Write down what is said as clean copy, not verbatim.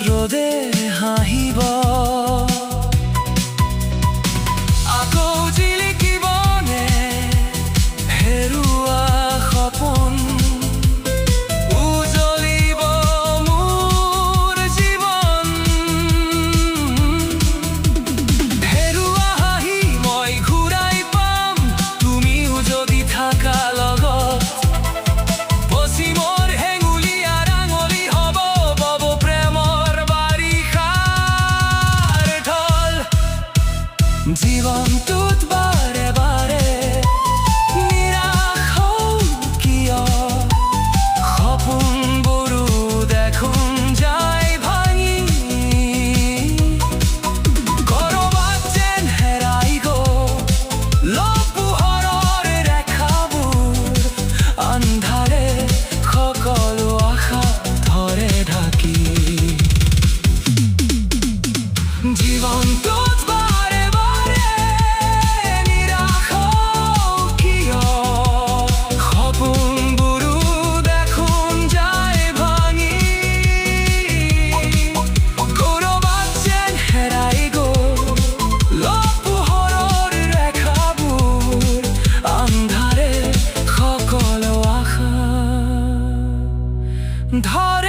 ৰ'দে হাঁহিব আকৌ জিলিকিবনে হেৰুৱা সপোন উজলিব মোৰ জীৱন হেৰুৱা হাঁহি মই ঘূৰাই পাম তুমিও যদি থাকা লগত পশ্চিমৰ হেঙুলীয়া ৰাঙলী হ'ব বব প্ৰেমৰ বাৰিষাৰ ঢল জীৱনটোত বাৰে বাৰে নিৰাশ হওঁ কিয় সপোনবোৰো দেখোন যায় ভাঙি ক'ৰবাত যেন হেৰাই গ'ল পোহৰৰ ৰেখাবোৰ আন্ধাৰে সকলো আশা ধৰে ঢাকি জীৱনটোত বাৰে বাৰে নিৰাশ হওঁ কিয় সপোনবোৰো দেখোন যায় ভাঙি ক'ৰবাত যেন হেৰাই গ'ল পোহৰৰ ৰেখাবোৰ আন্ধাৰে সকলো আশা ধৰে